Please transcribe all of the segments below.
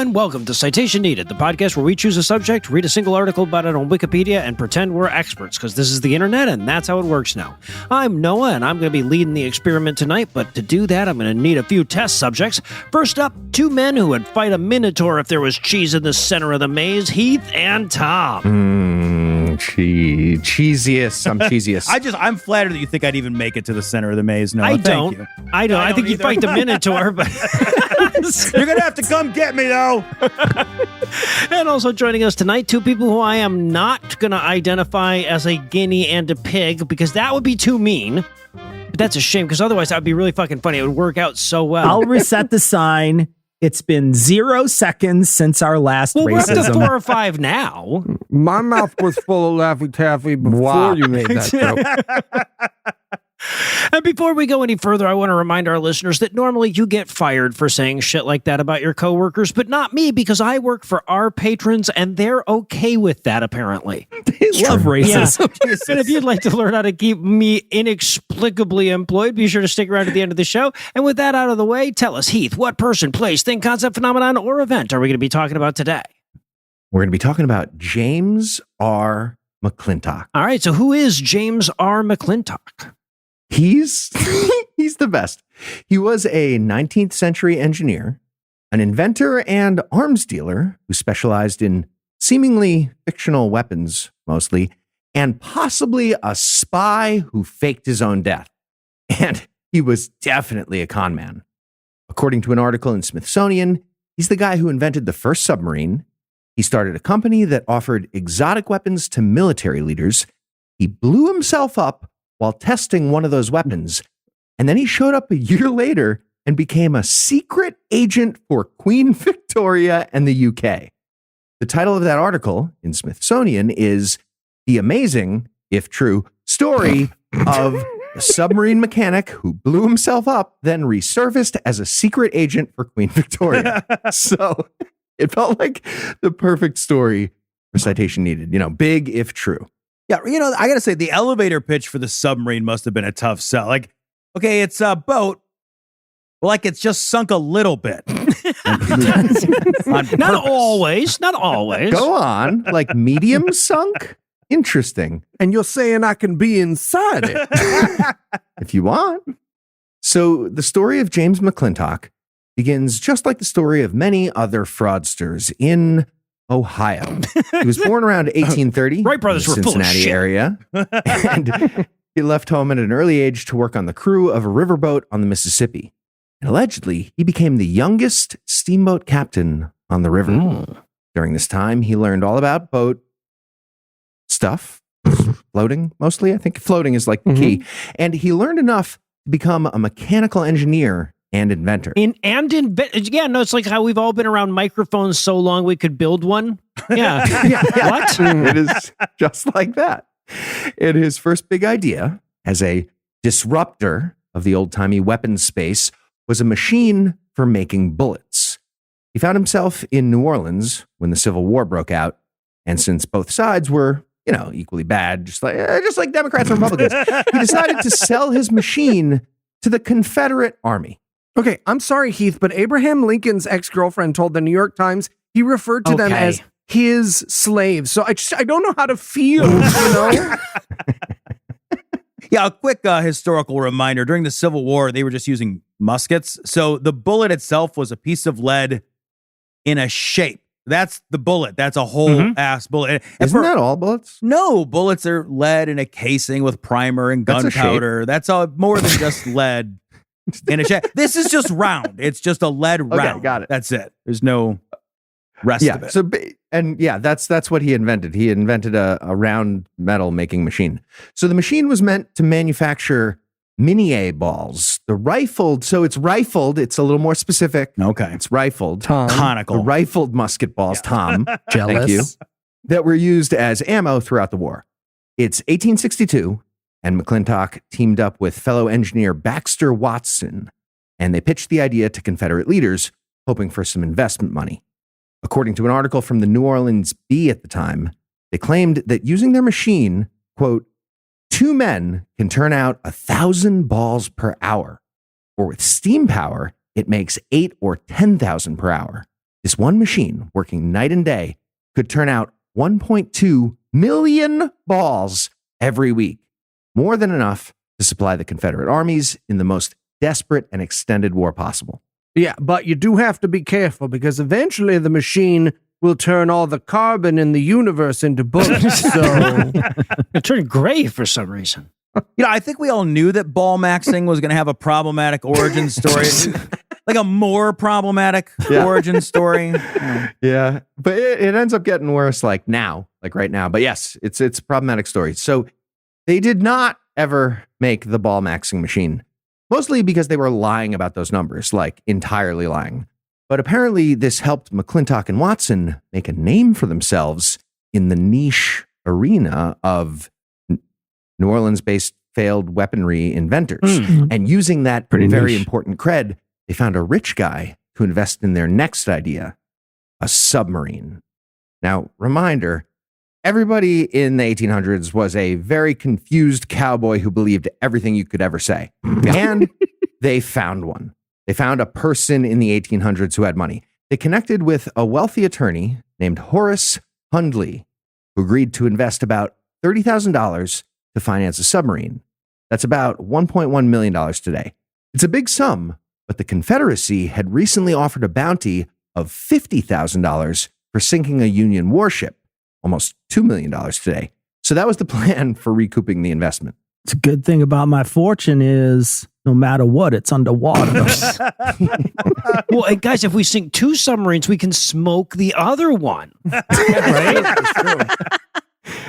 and welcome to Citation Needed, the podcast where we choose a subject, read a single article about it on Wikipedia, and pretend we're experts, because this is the internet, and that's how it works now. I'm Noah, and I'm going to be leading the experiment tonight, but to do that, I'm going to need a few test subjects. First up, two men who would fight a minotaur if there was cheese in the center of the maze, Heath and Tom. Cheesiest. I'm cheesiest. I'm flattered that you think I'd even make it to the center of the maze. No, I thank don't. you. I don't. I think you'd fight the minotaur, but... You're going to have to come get me, though. And also joining us tonight, two people who I am not going to identify as a guinea and a pig, because that would be too mean. But that's a shame, because otherwise that would be really fucking funny. It would work out so well. I'll reset the sign. It's been 0 seconds since our last racism. We're up to 4 or 5 now. My mouth was full of Laffy Taffy before you made that joke. And before we go any further, I want to remind our listeners that normally you get fired for saying shit like that about your coworkers, but not me, because I work for our patrons and they're okay with that, apparently. They love racism. Yeah. And if you'd like to learn how to keep me inexplicably employed, be sure to stick around to the end of the show. And with that out of the way, tell us, Heath, what person, place, thing, concept, phenomenon, or event are we going to be talking about today? We're going to be talking about James R. McClintock. All right, so who is James R. McClintock? He's the best. He was a 19th century engineer, an inventor and arms dealer who specialized in seemingly fictional weapons mostly, and possibly a spy who faked his own death. And he was definitely a con man. According to an article in Smithsonian, he's the guy who invented the first submarine. He started a company that offered exotic weapons to military leaders. He blew himself up while testing one of those weapons. And then he showed up a year later and became a secret agent for Queen Victoria and the UK. The title of that article in Smithsonian is The Amazing, if true, Story of a Submarine Mechanic Who Blew Himself Up, then Resurfaced as a Secret Agent for Queen Victoria. So it felt like the perfect story for Citation Needed. You know, big if true. Yeah, I got to say, the elevator pitch for the submarine must have been a tough sell. Like, okay, it's a boat. Well, like it's just sunk a little bit. Not always. Go on. Like medium sunk? Interesting. And you're saying I can be inside it? If you want. So the story of James McClintock begins just like the story of many other fraudsters in Ohio. He was born around 1830 Wright brothers in the were full of Cincinnati shit. area. And he left home at an early age to work on the crew of a riverboat on the Mississippi. And allegedly, he became the youngest steamboat captain on the river. During this time, he learned all about boat stuff, floating mostly. I think floating is like the key. And he learned enough to become a mechanical engineer and inventor. It's like how we've all been around microphones so long we could build one. Yeah. What? It is just like that. And his first big idea as a disruptor of the old-timey weapons space was a machine for making bullets. He found himself in New Orleans when the Civil War broke out, and since both sides were, equally bad, just like Democrats and Republicans, he decided to sell his machine to the Confederate Army. Okay, I'm sorry, Heath, but Abraham Lincoln's ex-girlfriend told the New York Times he referred to them as his slaves. So I don't know how to feel, Yeah, a quick historical reminder. During the Civil War, they were just using muskets. So the bullet itself was a piece of lead in a shape. That's the bullet. That's a whole ass bullet. Isn't that all bullets? No, bullets are lead in a casing with primer and gunpowder. That's more than just lead in a shape. This is just round. It's just a lead round. Okay, got it. That's it. There's no rest of it. So, that's what he invented. He invented a round metal making machine. So the machine was meant to manufacture mini-A balls. It's rifled. It's a little more specific. Okay. It's rifled. Conical. The rifled musket balls, Tom. Jealous. Thank you. That were used as ammo throughout the war. It's 1862, and McClintock teamed up with fellow engineer Baxter Watson, and they pitched the idea to Confederate leaders, hoping for some investment money. According to an article from the New Orleans Bee at the time, they claimed that using their machine, quote, 2 men can turn out 1,000 balls per hour, or with steam power, it makes 8 or 10,000 per hour. This one machine, working night and day, could turn out 1.2 million balls every week, more than enough to supply the Confederate armies in the most desperate and extended war possible. Yeah, but you do have to be careful because eventually the machine will turn all the carbon in the universe into bullets. So It turned gray for some reason. I think we all knew that ball maxing was going to have a problematic origin story. Like a more problematic origin story. Yeah, but it ends up getting worse like right now. But yes, it's a problematic story. So they did not ever make the ball maxing machine, mostly because they were lying about those numbers, like entirely lying. But apparently this helped McClintock and Watson make a name for themselves in the niche arena of New Orleans-based failed weaponry inventors. And using that very important cred, they found a rich guy to invest in their next idea, a submarine. Now, reminder, everybody in the 1800s was a very confused cowboy who believed everything you could ever say. And they found one. They found a person in the 1800s who had money. They connected with a wealthy attorney named Horace Hunley, who agreed to invest about $30,000 to finance a submarine. That's about $1.1 million today. It's a big sum, but the Confederacy had recently offered a bounty of $50,000 for sinking a Union warship, almost $2 million today. So that was the plan for recouping the investment. The good thing about my fortune is no matter what, it's underwater. Well, and guys, if we sink 2 submarines, we can smoke the other one. Right? That's true.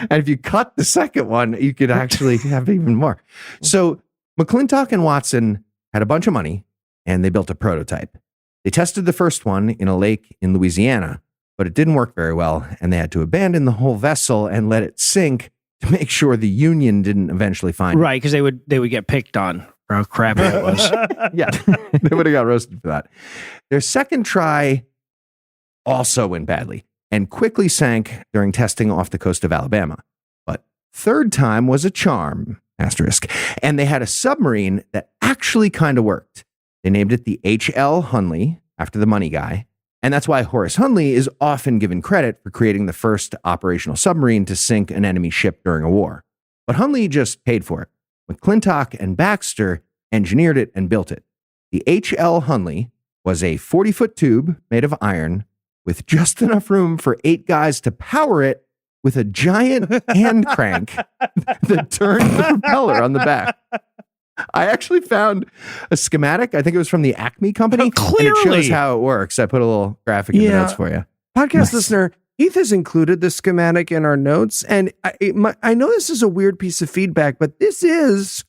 And if you cut the second one, you could actually have even more. So McClintock and Watson had a bunch of money and they built a prototype. They tested the first one in a lake in Louisiana, but it didn't work very well. And they had to abandon the whole vessel and let it sink to make sure the Union didn't eventually find it. Right, because they would get picked on for how crappy it was. Yeah, they would have got roasted for that. Their second try also went badly and quickly sank during testing off the coast of Alabama. But third time was a charm, asterisk. And they had a submarine that actually kind of worked. They named it the H.L. Hunley, after the money guy. And that's why Horace Hunley is often given credit for creating the first operational submarine to sink an enemy ship during a war. But Hunley just paid for it. McClintock and Baxter engineered it and built it. The H.L. Hunley was a 40-foot tube made of iron with just enough room for 8 guys to power it with a giant hand crank that turned the propeller on the back. I actually found a schematic. I think it was from the Acme company. Clearly. And it shows how it works. I put a little graphic in the notes for you. Podcast listener, Heath has included the schematic in our notes. And I know this is a weird piece of feedback, but this is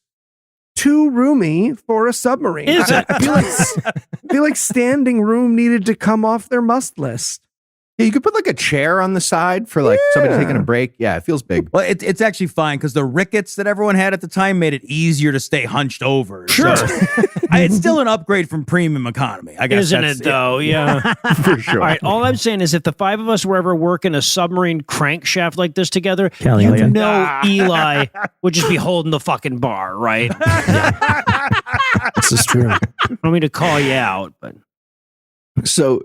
too roomy for a submarine. Is it? I feel like standing room needed to come off their must list. Yeah, you could put like a chair on the side for like somebody taking a break. Yeah, it feels big. Well, it's actually fine because the rickets that everyone had at the time made it easier to stay hunched over. Sure. So, it's still an upgrade from premium economy, I guess. Isn't it, though? Yeah. For sure. All right, all I'm saying is if the 5 of us were ever working a submarine crankshaft like this together, Kelly, you yeah. know Eli would just be holding the fucking bar, right? This is true. I don't mean to call you out, but... So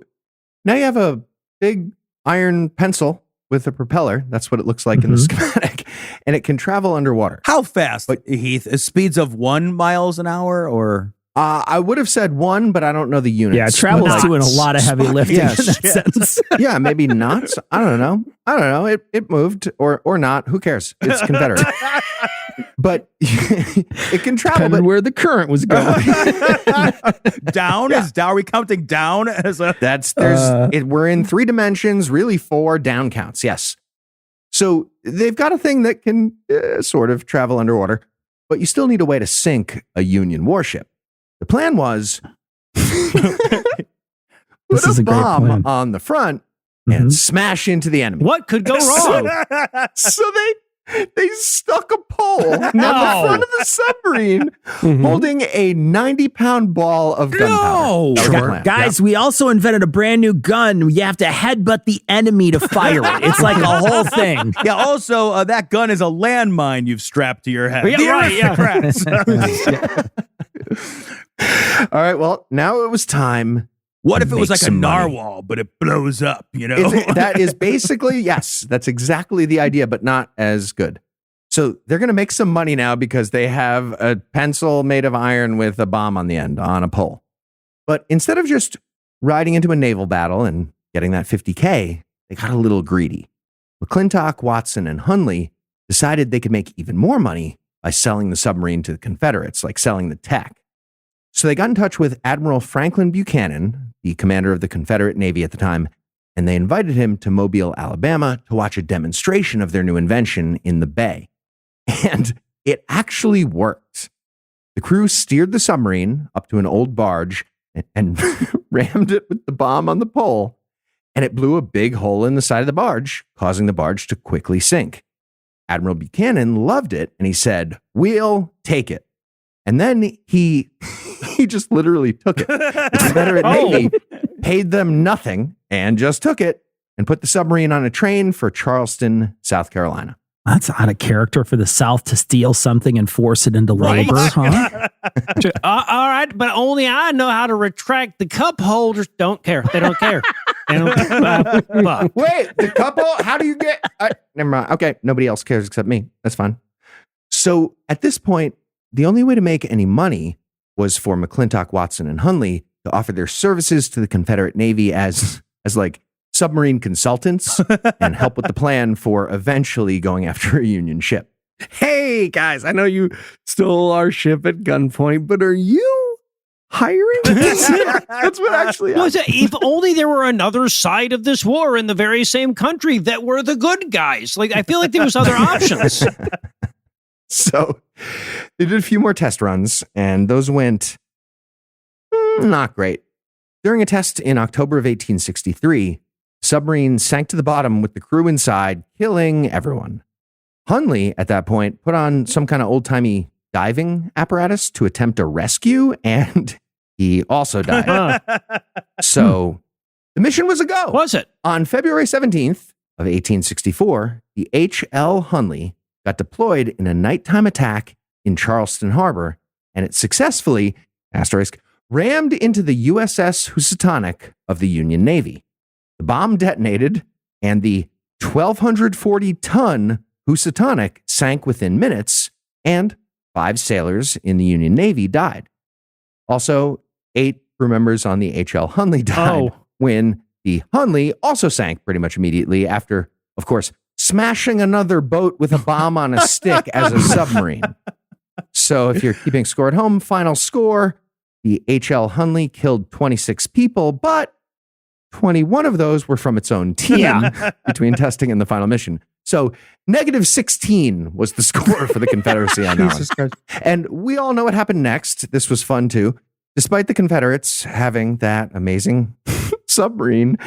now you have a big iron pencil with a propeller. That's what it looks like in the schematic. And it can travel underwater. How fast, Heath? Speeds of 1 mile an hour or... I would have said 1, but I don't know the units. Yeah, travel's doing a lot of heavy lifting in Yes. that sense. Yeah, maybe knots. I don't know. It moved or not. Who cares? It's Confederate. But it can travel. Depending where the current was going. Down? Are we counting down as a... We're in 3 dimensions, really 4 down counts. Yes. So they've got a thing that can sort of travel underwater, but you still need a way to sink a Union warship. The plan was put This is a a great bomb plan. on the front and smash into the enemy. What could go wrong? So they stuck a pole on the front of the submarine holding a 90-pound ball of gunpowder. That was the plan. Guys, we also invented a brand new gun. You have to headbutt the enemy to fire it. It's like a whole thing. Yeah, also, that gun is a landmine you've strapped to your head. Yeah, The right, aristocrats. All right, well, now it was time What if it was make like a some money. narwhal, but it blows up, That is basically, yes, that's exactly the idea, but not as good. So they're going to make some money now because they have a pencil made of iron with a bomb on the end on a pole. But instead of just riding into a naval battle and getting that $50K, they got a little greedy. McClintock, Watson, and Hunley decided they could make even more money by selling the submarine to the Confederates, like selling the tech. So they got in touch with Admiral Franklin Buchanan, the commander of the Confederate Navy at the time, and they invited him to Mobile, Alabama to watch a demonstration of their new invention in the bay. And it actually worked. The crew steered the submarine up to an old barge and rammed it with the bomb on the pole, and it blew a big hole in the side of the barge, causing the barge to quickly sink. Admiral Buchanan loved it, and he said, "We'll take it." And then he just literally took it. The Confederate Navy paid them nothing and just took it and put the submarine on a train for Charleston, South Carolina. That's out of character for the South to steal something and force it into labor, huh? All right, but only I know how to retract the cup holders. Don't care. They don't care. They don't, fuck. Wait, the couple? How do you get? Never mind. Okay, nobody else cares except me. That's fine. So at this point, the only way to make any money was for McClintock, Watson, and Hunley to offer their services to the Confederate Navy as like submarine consultants and help with the plan for eventually going after a Union ship. Hey, guys, I know you stole our ship at gunpoint, but are you hiring us? That's what actually Was it, if only there were another side of this war in the very same country that were the good guys. Like, I feel like there was other options. So they did a few more test runs, and those went not great. During a test in October of 1863, submarine sank to the bottom with the crew inside, killing everyone. Hunley, at that point, put on some kind of old-timey diving apparatus to attempt a rescue, and he also died. So the mission was a go. Was it? On February 17th of 1864, the H.L. Hunley got deployed in a nighttime attack in Charleston Harbor, and it successfully, rammed into the USS Housatonic of the Union Navy. The bomb detonated, and the 1,240-ton Housatonic sank within minutes, and 5 sailors in the Union Navy died. Also, 8 crew members on the H.L. Hunley died when the Hunley also sank pretty much immediately after, of course, smashing another boat with a bomb on a stick as a submarine. So if you're keeping score at home, final score, the H.L. Hunley killed 26 people, but 21 of those were from its own team between testing and the final mission. So -16 was the score for the Confederacy on that one. And we all know what happened next. This was fun too. Despite the Confederates having that amazing submarine,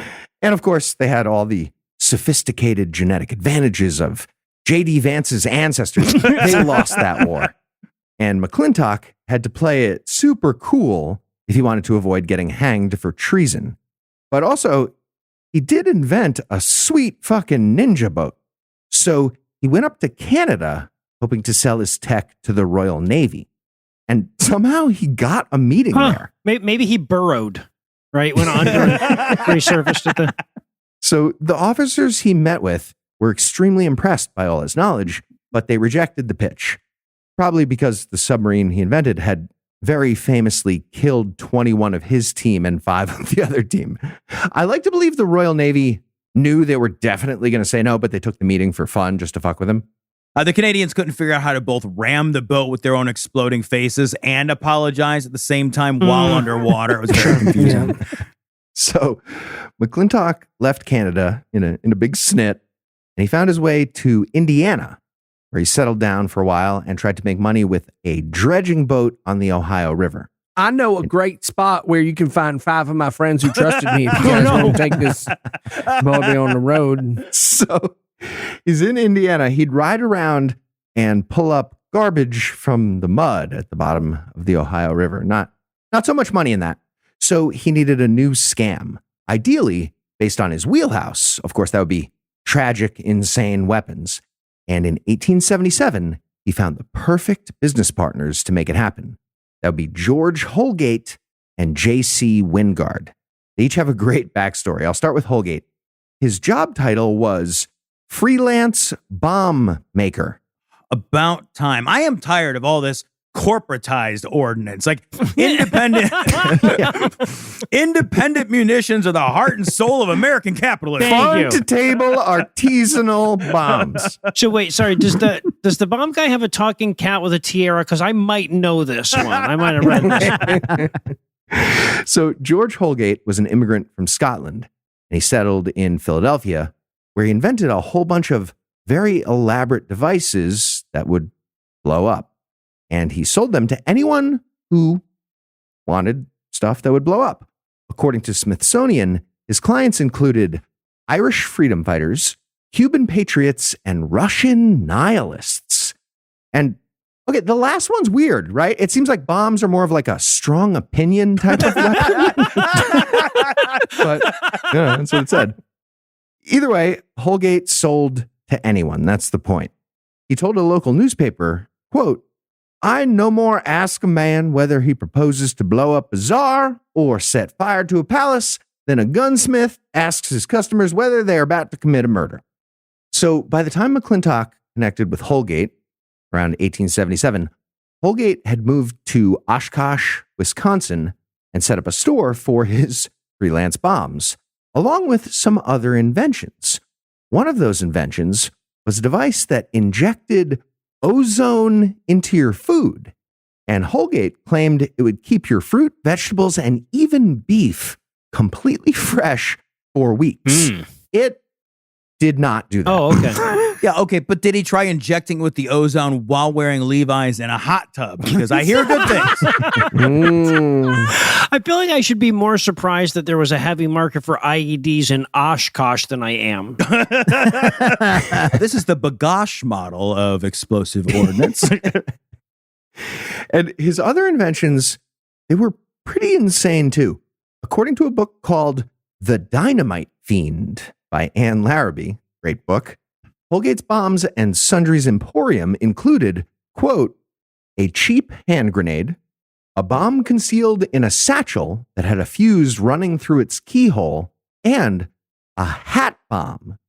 and of course they had all the sophisticated genetic advantages of J.D. Vance's ancestors, they lost that war. And McClintock had to play it super cool if he wanted to avoid getting hanged for treason. But also, he did invent a sweet fucking ninja boat. So he went up to Canada hoping to sell his tech to the Royal Navy. And somehow he got a meeting there. Maybe he burrowed, right? Went under and resurfaced at the... So the officers he met with were extremely impressed by all his knowledge, but they rejected the pitch. Probably because the submarine he invented had very famously killed 21 of his team and 5 of the other team. I like to believe the Royal Navy knew they were definitely going to say no, but they took the meeting for fun just to fuck with him. The Canadians couldn't figure out how to both ram the boat with their own exploding faces and apologize at the same time while underwater. It was very confusing. So McClintock left Canada in a big snit, and he found his way to Indiana, where he settled down for a while and tried to make money with a dredging boat on the Ohio River. I know a great spot where you can find 5 of my friends who trusted me if you guys want to take this boat on the road. So he's in Indiana. He'd ride around and pull up garbage from the mud at the bottom of the Ohio River. Not so much money in that. So he needed a new scam, ideally based on his wheelhouse. Of course, that would be tragic, insane weapons. And in 1877, he found the perfect business partners to make it happen. That would be George Holgate and J.C. Wingard. They each have a great backstory. I'll start with Holgate. His job title was freelance bomb maker. About time. I am tired of all this corporatized ordnance. Like independent independent munitions are the heart and soul of American capitalism. Thank you. Farm-to-table artisanal bombs. So wait, sorry. Does the bomb guy have a talking cat with a tiara? Because I might know this one. I might have read this. So George Holgate was an immigrant from Scotland, and he settled in Philadelphia, where he invented a whole bunch of very elaborate devices that would blow up. And he sold them to anyone who wanted stuff that would blow up. According to Smithsonian, his clients included Irish freedom fighters, Cuban patriots, and Russian nihilists. And okay, the last one's weird, right? It seems like bombs are more of like a strong opinion type of weapon. But yeah, that's what it said. Either way, Holgate sold to anyone. That's the point. He told a local newspaper, quote, "I no more ask a man whether he proposes to blow up a czar or set fire to a palace than a gunsmith asks his customers whether they are about to commit a murder." So by the time McClintock connected with Holgate around 1877, Holgate had moved to Oshkosh, Wisconsin, and set up a store for his freelance bombs, along with some other inventions. One of those inventions was a device that injected ozone into your food. And Holgate claimed it would keep your fruit, vegetables, and even beef completely fresh for weeks. It did not do that. Oh, okay. Yeah, okay, but did he try injecting with the ozone while wearing Levi's in a hot tub? Because I hear good things. I feel like I should be more surprised that there was a heavy market for IEDs in Oshkosh than I am. This is the Bagosh model of explosive ordnance. And his other inventions, they were pretty insane too. According to a book called The Dynamite Fiend by Anne Larrabee, great book, Holgate's bombs and sundries emporium included, quote, a cheap hand grenade, a bomb concealed in a satchel that had a fuse running through its keyhole, and a hat bomb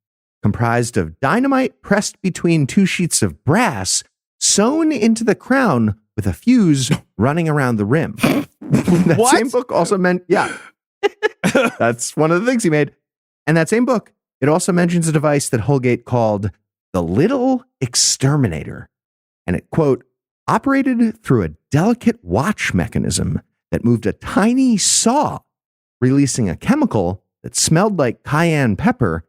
comprised of dynamite pressed between two sheets of brass sewn into the crown with a fuse running around the rim. That What? same book also meant, yeah, that's one of the things he made. And that same book, it also mentions a device that Holgate called the Little Exterminator. And it, quote, operated through a delicate watch mechanism that moved a tiny saw, releasing a chemical that smelled like cayenne pepper,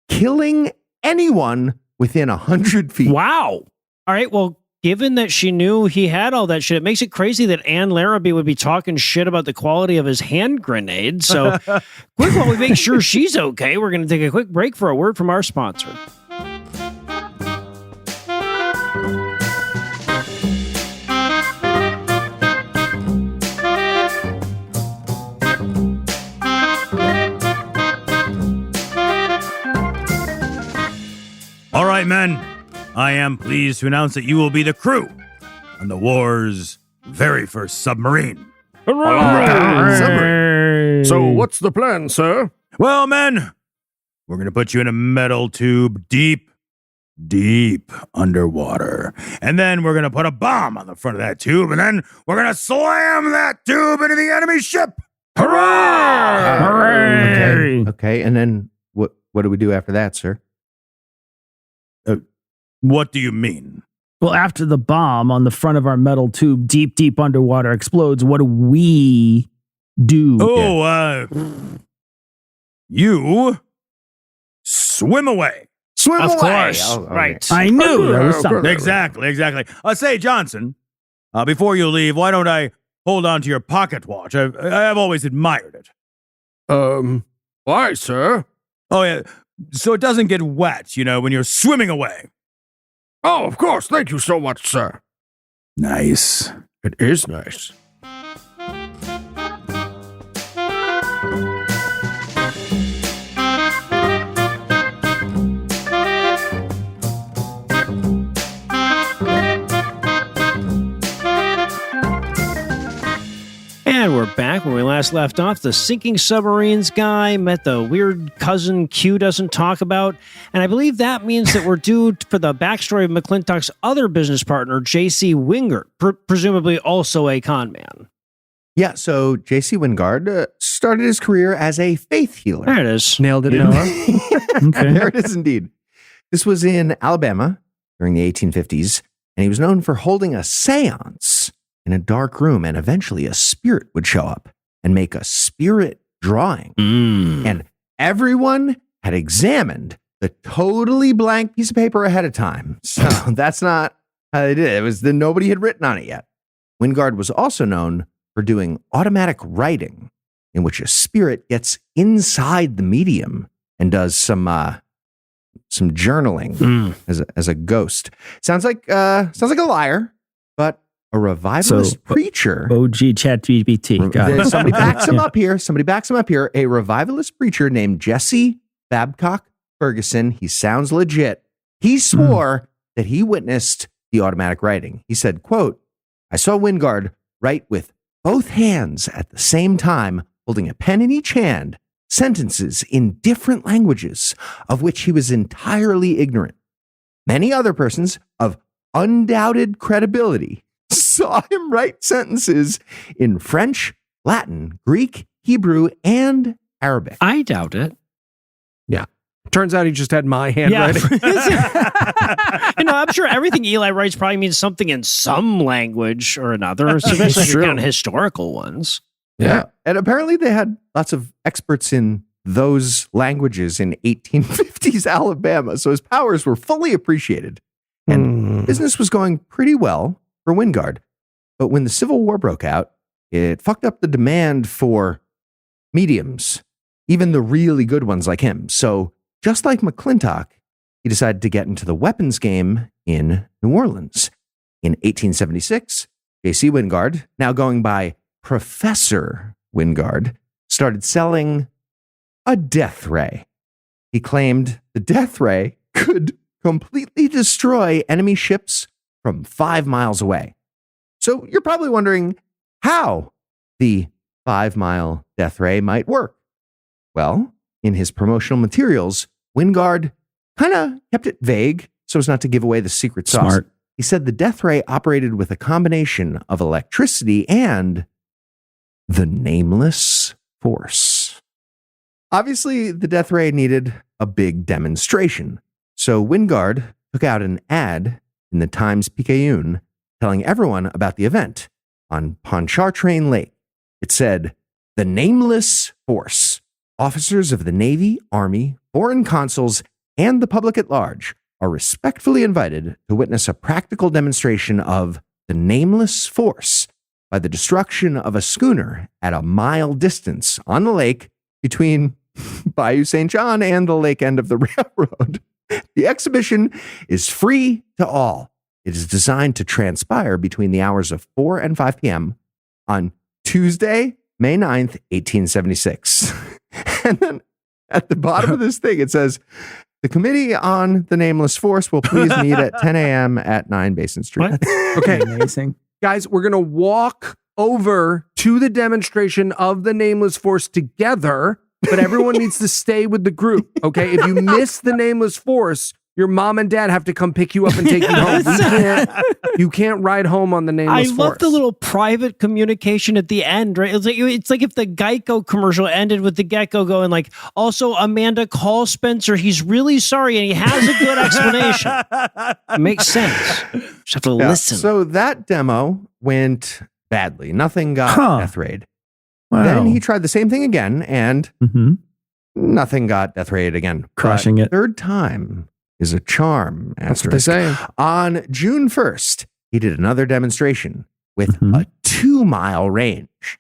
killing anyone within 100 feet. Wow. All right. Well, given that she knew he had all that shit, it makes it crazy that Anne Larrabee would be talking shit about the quality of his hand grenade. So, quick, while we make sure she's okay, we're going to take a quick break for a word from our sponsor. All right, men. I am pleased to announce that you will be the crew on the war's very first submarine. Submarine. So what's the plan, sir? Well, men, we're going to put you in a metal tube deep underwater. And then we're going to put a bomb on the front of that tube, and then we're going to slam that tube into the enemy ship. Hurrah! Okay. And then what do we do after that, sir? What do you mean? Well, after the bomb on the front of our metal tube deep underwater explodes, what do we do? You swim away. Swim Of away. course. Oh, okay. Right. I knew there was something. Exactly. Say, Johnson, before you leave, why don't I hold on to your pocket watch? I've always admired it. Why, sir? Oh, yeah. So it doesn't get wet, when you're swimming away. Oh, of course. Thank you so much, sir. Nice. It is nice. And And we're back where we last left off. The sinking submarines guy met the weird cousin Q doesn't talk about. And I believe that means that we're due for the backstory of McClintock's other business partner, J.C. Wingard, presumably also a con man. Yeah, so J.C. Wingard started his career as a faith healer. There it is. Nailed it. Okay. There it is indeed. This was in Alabama during the 1850s, and he was known for holding a seance in a dark room, and eventually a spirit would show up and make a spirit drawing. And everyone had examined the totally blank piece of paper ahead of time. So that's not how they did it. It was that nobody had written on it yet. Wingard was also known for doing automatic writing, in which a spirit gets inside the medium and does some journaling as a ghost. Sounds like a liar, but a revivalist preacher. OG ChatGPT. Got it. Somebody backs him up here. A revivalist preacher named Jesse Babcock Ferguson. He sounds legit. He swore that he witnessed the automatic writing. He said, quote, "I saw Wingard write with both hands at the same time, holding a pen in each hand, sentences in different languages of which he was entirely ignorant. Many other persons of undoubted credibility saw him write sentences in French, Latin, Greek, Hebrew, and Arabic." I doubt it. Yeah. Turns out he just had my handwriting. I'm sure everything Eli writes probably means something in some language or another, especially if you count historical ones. Yeah. And apparently they had lots of experts in those languages in 1850s Alabama. So his powers were fully appreciated. And business was going pretty well for Wingard. But when the Civil War broke out, it fucked up the demand for mediums, even the really good ones like him. So just like McClintock, he decided to get into the weapons game in New Orleans. In 1876, J.C. Wingard, now going by Professor Wingard, started selling a death ray. He claimed the death ray could completely destroy enemy ships from 5 miles away. So you're probably wondering how the 5-mile death ray might work. Well, in his promotional materials, Wingard kind of kept it vague so as not to give away the secret sauce. Smart. He said the death ray operated with a combination of electricity and the nameless force. Obviously, the death ray needed a big demonstration. So Wingard took out an ad in the Times-Picayune telling everyone about the event on Pontchartrain Lake. It said, "The nameless force. Officers of the Navy, Army, foreign consuls, and the public at large are respectfully invited to witness a practical demonstration of the nameless force by the destruction of a schooner at a mile distance on the lake between Bayou St. John and the lake end of the railroad. The exhibition is free to all. It is designed to transpire between the hours of 4 and 5 p.m. on Tuesday, May 9th, 1876. And then at the bottom of this thing, it says, "The Committee on the Nameless Force will please meet at 10 a.m. at 9 Basin Street." Okay. Amazing. Guys, we're going to walk over to the demonstration of the Nameless Force together, but everyone needs to stay with the group, okay? If you miss the Nameless Force, your mom and dad have to come pick you up and take you home. You can't ride home on the Nameless Force. I love the little private communication at the end, right? It's like if the Geico commercial ended with the gecko going like, "Also, Amanda, call Spencer. He's really sorry and he has a good explanation." It makes sense. Just have to listen. So that demo went badly. Nothing got death rayed. Wow. Then he tried the same thing again, and nothing got death rayed again. Crushing But it. Third time is a charm. That's what they say. On June 1st, he did another demonstration with a 2-mile range.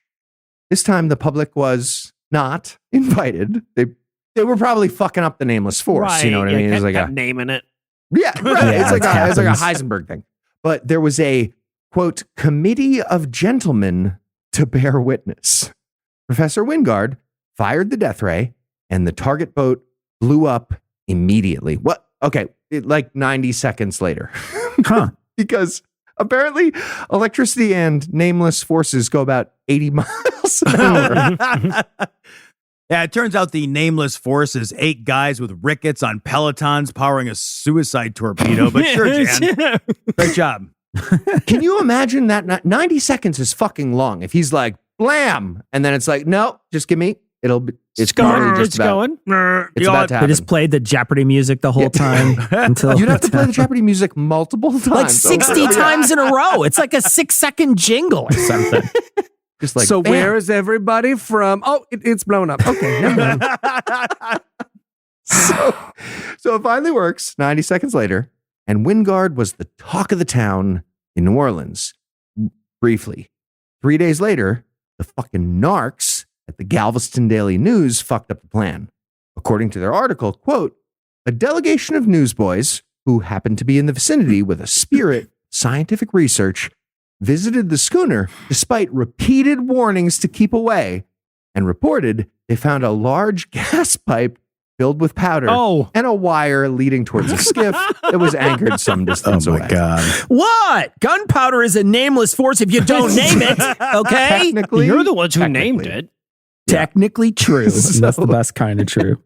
This time, the public was not invited. They were probably fucking up the Nameless Force. Right, You know what I mean? It's like a naming it. yeah, right. Yeah, it's like a happens. Heisenberg thing. But there was a quote committee of gentlemen to bear witness. Professor Wingard fired the death ray, and the target boat blew up immediately. What? Okay, like 90 seconds later. Huh. Because Apparently, electricity and nameless forces go about 80 miles an hour. Yeah, it turns out the nameless force is 8 guys with rickets on pelotons powering a suicide torpedo. But sure, Jan. Great job. Can you imagine that? 90 seconds is fucking long. If he's like, blam, and then it's like, no, just give me. It's going. just It's about, going. It's about to They happen. just played the Jeopardy music the whole time until You'd have to play the Jeopardy music multiple times. like 60 times in a row. It's like a 6-second jingle or something. Just like, so bam. where is everybody from? Oh, it's blown up. Okay, never mind. So it finally works 90 seconds later, and Wingard was the talk of the town in New Orleans. Briefly. 3 days later, the fucking narcs at the Galveston Daily News fucked up the plan. According to their article, quote, a delegation of newsboys who happened to be in the vicinity with a spirit of scientific research visited the schooner despite repeated warnings to keep away and reported they found a large gas pipe filled with powder and a wire leading towards a skiff that was anchored some distance away. God. What? Gunpowder is a nameless force if you don't name it, okay? Technically, You're the ones who named technically. it. Technically true. That's the best kind of true.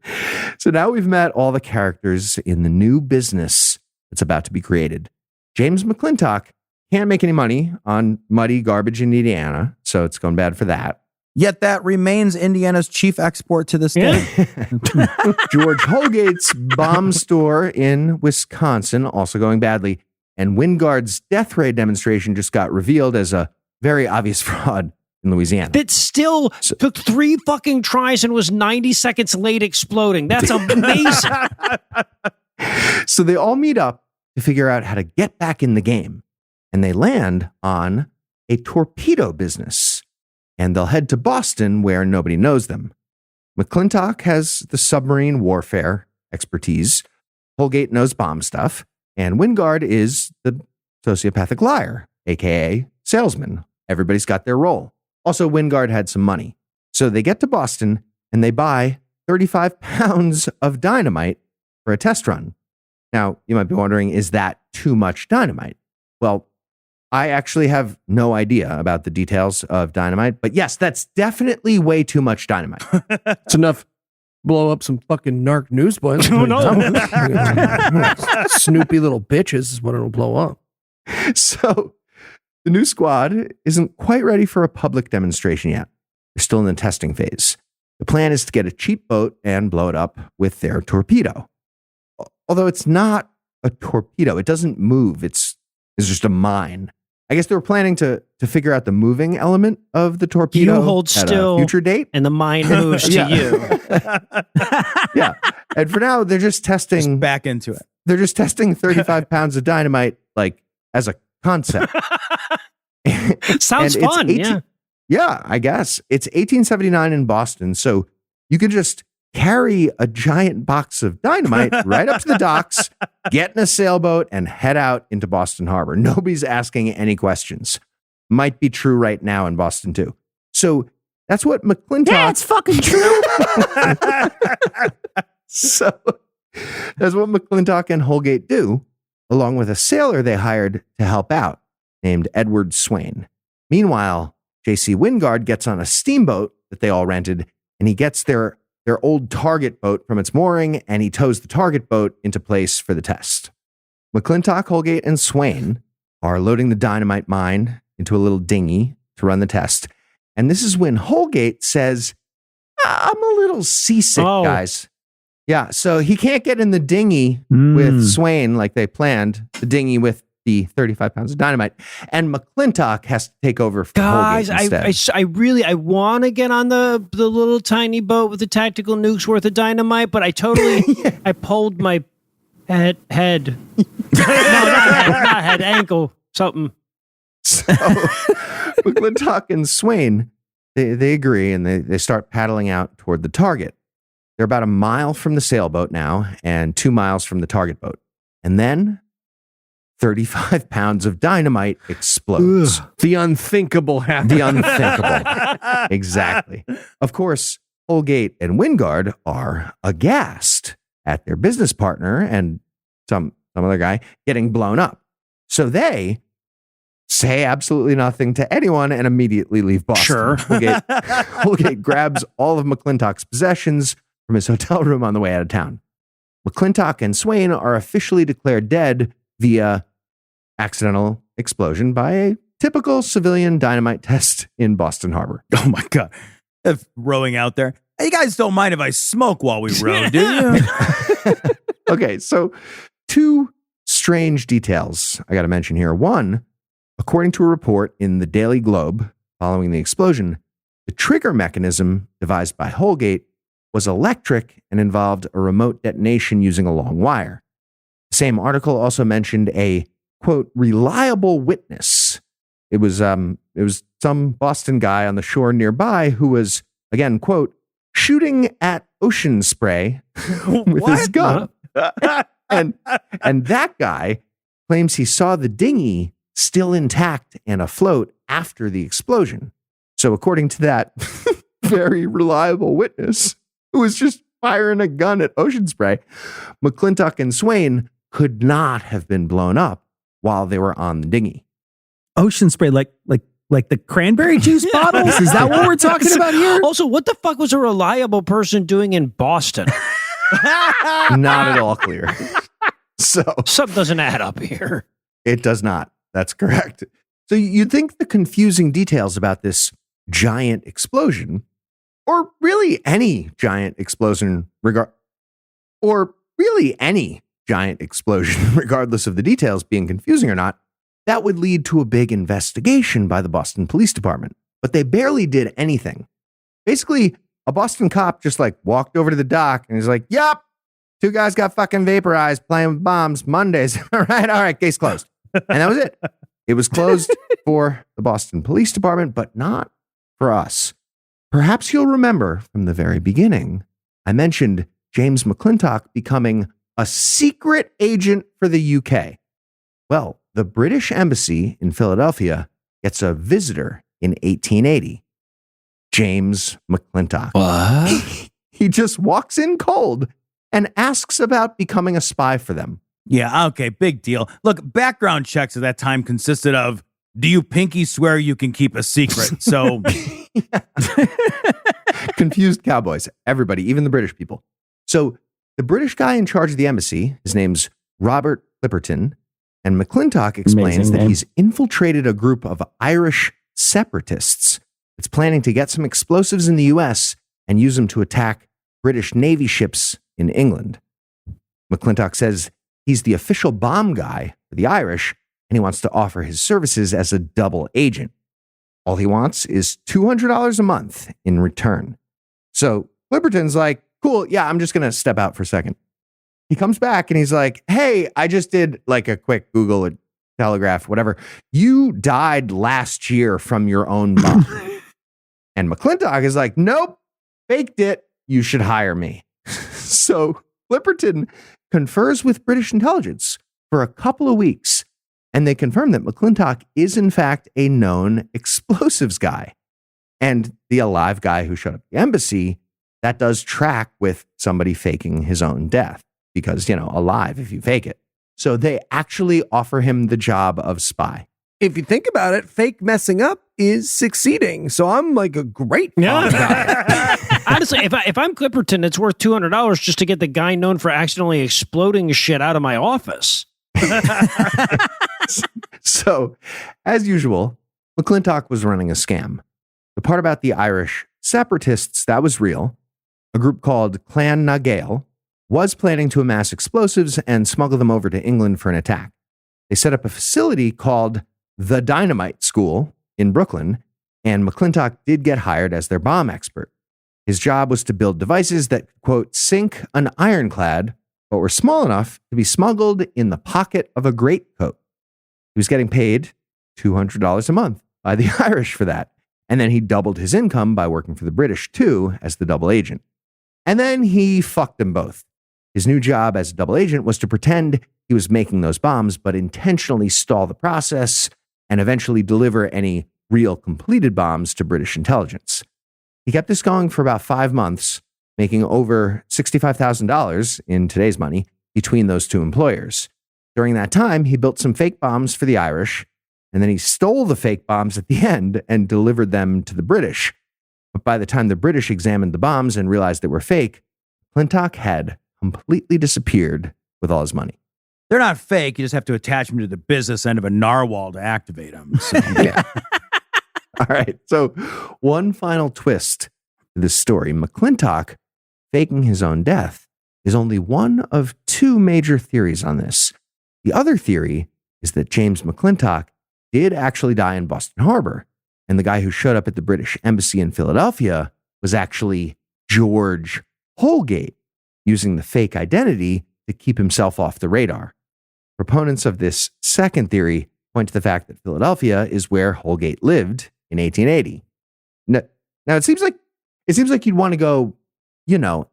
So now we've met all the characters in the new business that's about to be created. James McClintock can't make any money on muddy garbage in Indiana, so it's going bad for that. Yet that remains Indiana's chief export to this day. George Holgate's bomb store in Wisconsin also going badly. And Wingard's death ray demonstration just got revealed as a very obvious fraud in Louisiana. That still took 3 fucking tries and was 90 seconds late exploding. That's amazing. So they all meet up to figure out how to get back in the game. And they land on a torpedo business. And they'll head to Boston where nobody knows them. McClintock has the submarine warfare expertise. Holgate knows bomb stuff. And Wingard is the sociopathic liar, a.k.a. salesman. Everybody's got their role. Also, Wingard had some money. So they get to Boston and they buy 35 pounds of dynamite for a test run. Now, you might be wondering, is that too much dynamite? Well, I actually have no idea about the details of dynamite, but yes, that's definitely way too much dynamite. It's enough. Blow up some fucking narc newsboys. Oh, no. Snoopy little bitches is what it'll blow up. So the new squad isn't quite ready for a public demonstration yet. They're still in the testing phase. The plan is to get a cheap boat and blow it up with their torpedo. Although it's not a torpedo, it doesn't move. It's just a mine. I guess they were planning to figure out the moving element of the torpedo. You hold at still a future date, and the mine moves to you. Yeah, and for now they're just testing. Just back into it. They're just testing 35 pounds of dynamite, like as a concept. Sounds And it's fun. 18 Yeah. Yeah, I guess it's 1879 in Boston, so you could just carry a giant box of dynamite right up to the docks, get in a sailboat, and head out into Boston Harbor. Nobody's asking any questions. Might be true right now in Boston, too. So that's what McClintock... Yeah, it's fucking true. So that's what McClintock and Holgate do, along with a sailor they hired to help out, named Edward Swain. Meanwhile, J.C. Wingard gets on a steamboat that they all rented, and he gets their old target boat from its mooring, and he tows the target boat into place for the test. McClintock, Holgate, and Swain are loading the dynamite mine into a little dinghy to run the test. And this is when Holgate says, I'm a little seasick, guys. Yeah, so he can't get in the dinghy with Swain like they planned, the dinghy with the 35 pounds of dynamite. And McClintock has to take over for Guys, Holgate instead. I want to get on the little tiny boat with the tactical nukes worth of dynamite, but I totally, I pulled my head. No, not head, ankle, something. So McClintock and Swain, they agree and they start paddling out toward the target. They're about a mile from the sailboat now and 2 miles from the target boat. And then 35 pounds of dynamite explodes. Ugh. The unthinkable happened. The unthinkable. Exactly. Of course, Holgate and Wingard are aghast at their business partner and some other guy getting blown up. So they say absolutely nothing to anyone, and immediately leave Boston. Sure. Holgate grabs all of McClintock's possessions from his hotel room on the way out of town. McClintock and Swain are officially declared dead via accidental explosion by a typical civilian dynamite test in Boston Harbor. Oh my God. If rowing out there. Hey, you guys don't mind if I smoke while we row, do you? Okay, so two strange details I got to mention here. One, according to a report in the Daily Globe following the explosion, the trigger mechanism devised by Holgate was electric and involved a remote detonation using a long wire. The same article also mentioned a, quote, reliable witness. It was some Boston guy on the shore nearby who was, again, quote, shooting at ocean spray with his gun. And that guy claims he saw the dinghy still intact and afloat after the explosion. So according to that very reliable witness who was just firing a gun at ocean spray, McClintock and Swain could not have been blown up while they were on the dinghy. Ocean spray, like the cranberry juice bottles? Is that what we're talking about here? Also, what the fuck was a reliable person doing in Boston? Not at all clear. So Something doesn't add up here. it does not. That's correct. So you'd think the confusing details about this giant explosion, or really any giant explosion, regardless of the details being confusing or not, that would lead to a big investigation by the Boston Police Department. But they barely did anything. Basically, a Boston cop just walked over to the dock and he's like, yup, two guys got fucking vaporized playing with bombs Mondays. All right, case closed. And that was it. It was closed for the Boston Police Department, but not for us. Perhaps you'll remember from the very beginning, I mentioned James McClintock becoming a secret agent for the UK. Well, the British Embassy in Philadelphia gets a visitor in 1880. James McClintock. What? He just walks in cold and asks about becoming a spy for them. Yeah, okay, big deal. Look, background checks at that time consisted of, do you pinky swear you can keep a secret? So Confused cowboys, everybody, even the British people. So the British guy in charge of the embassy, his name's Robert Clipperton, and McClintock explains Amazing that name. he's infiltrated a group of Irish separatists that's planning to get some explosives in the U.S. and use them to attack British Navy ships in England. McClintock says he's the official bomb guy for the Irish, and he wants to offer his services as a double agent. All he wants is $200 a month in return. So Clipperton's like, cool, yeah, I'm just going to step out for a second. He comes back and he's like, hey, I just did a quick Google, a telegraph, whatever. You died last year from your own bomb. And McClintock is like, nope, faked it. You should hire me. So Clipperton confers with British intelligence for a couple of weeks, and they confirm that McClintock is in fact a known explosives guy. And the alive guy who showed up at the embassy, that does track with somebody faking his own death. Because, alive if you fake it. So they actually offer him the job of spy. If you think about it, fake messing up is succeeding. So I'm a great Yeah. guy. Honestly, if I'm Clipperton, it's worth $200 just to get the guy known for accidentally exploding shit out of my office. So, as usual, McClintock was running a scam. The part about the Irish separatists, that was real. A group called Clan na Gael was planning to amass explosives and smuggle them over to England for an attack. They set up a facility called the Dynamite School in Brooklyn, and McClintock did get hired as their bomb expert. His job was to build devices that, quote, sink an ironclad, but were small enough to be smuggled in the pocket of a greatcoat. He was getting paid $200 a month by the Irish for that. And then he doubled his income by working for the British, too, as the double agent. And then he fucked them both. His new job as a double agent was to pretend he was making those bombs, but intentionally stall the process and eventually deliver any real completed bombs to British intelligence. He kept this going for about 5 months, making over $65,000 in today's money between those two employers. During that time, he built some fake bombs for the Irish, and then he stole the fake bombs at the end and delivered them to the British. But by the time the British examined the bombs and realized they were fake, McClintock had completely disappeared with all his money. They're not fake. You just have to attach them to the business end of a narwhal to activate them. So. Yeah. All right. So one final twist to this story. McClintock faking his own death is only one of two major theories on this. The other theory is that James McClintock did actually die in Boston Harbor, and the guy who showed up at the British Embassy in Philadelphia was actually George Holgate, using the fake identity to keep himself off the radar. Proponents of this second theory point to the fact that Philadelphia is where Holgate lived in 1880. Now it seems like you'd want to go,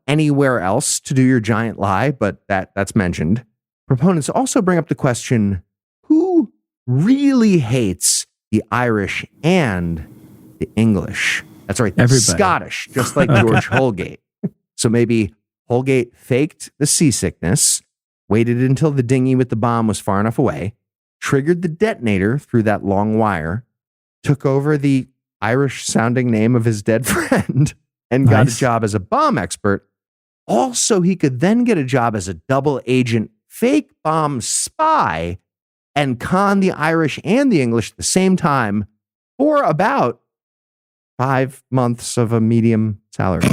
anywhere else to do your giant lie, but that's mentioned. Proponents also bring up the question, who really hates the Irish and the English? That's right, the Everybody. Scottish, just like George Holgate. So maybe Holgate faked the seasickness, waited until the dinghy with the bomb was far enough away, triggered the detonator through that long wire, took over the Irish-sounding name of his dead friend, and got a job as a bomb expert. Also, he could then get a job as a double agent fake bomb spy and con the Irish and the English at the same time for about 5 months of a medium salary.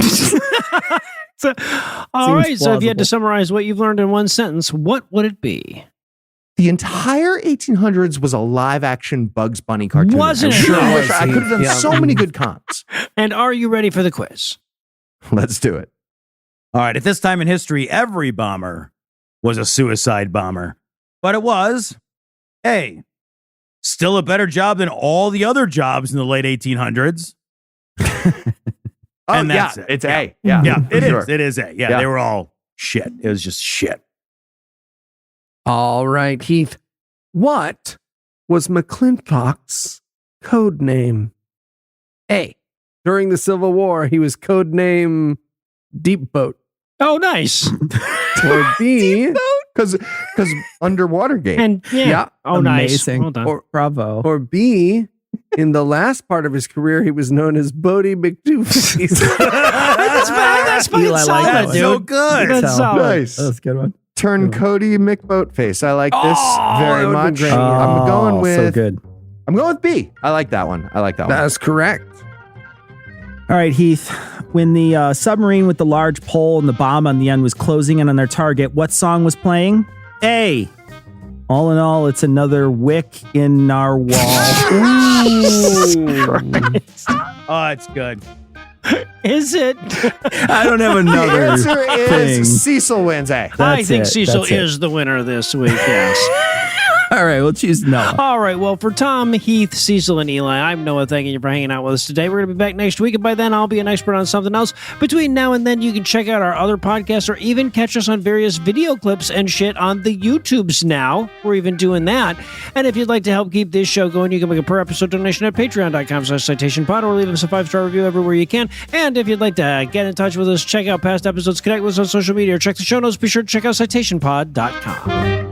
All right. Seems So if you had to plausible. summarize what you've learned in one sentence, what would it be? The entire 1800s was a live-action Bugs Bunny cartoon. Wasn't I it? sure Yeah, wish I could have done yeah. so many good cons. And are you ready for the quiz? Let's do it. All right, at this time in history, every bomber was a suicide bomber. But it was, A, still a better job than all the other jobs in the late 1800s. Oh, And yeah, that's it. it's Yeah. A. Yeah, Yeah, for it is. sure. It is A. Yeah, Yeah. they were all shit. It was just shit. All right, Heath. What was McClintock's code name? A. During the Civil War, he was codename Deep Boat. Oh, nice. Or B. Because underwater game. And Yeah. Oh, nice. Amazing. Well done. Or, Bravo. or B. In the last part of his career, he was known as Bodie McDoofus. That's fucking Eli liked solid, that That's one. dude. so good. That's solid. Nice. That's a good one. Turncoaty McBoatface. I like this Oh, very that would've been much. great. I'm going Oh, with. so good. I'm going with B. I like that one. That's correct. All right, Heath. When the submarine with the large pole and the bomb on the end was closing in on their target, what song was playing? A. All in all, it's another wick in our wall. Oh, it's good. Is it? I don't have The another answer thing. is Cecil wins A. I That's think it. Cecil That's it. is the winner this week, yes. All right, we'll choose Noah. All right. Well, for Tom, Heath, Cecil, and Eli, I'm Noah. Thanking you for hanging out with us today. We're going to be back next week, and by then, I'll be an expert on something else. Between now and then, you can check out our other podcasts or even catch us on various video clips and shit on the YouTubes now. We're even doing that. And if you'd like to help keep this show going, you can make a per-episode donation at patreon.com/citationpod or leave us a 5-star review everywhere you can. And if you'd like to get in touch with us, check out past episodes, connect with us on social media, or check the show notes, be sure to check out citationpod.com.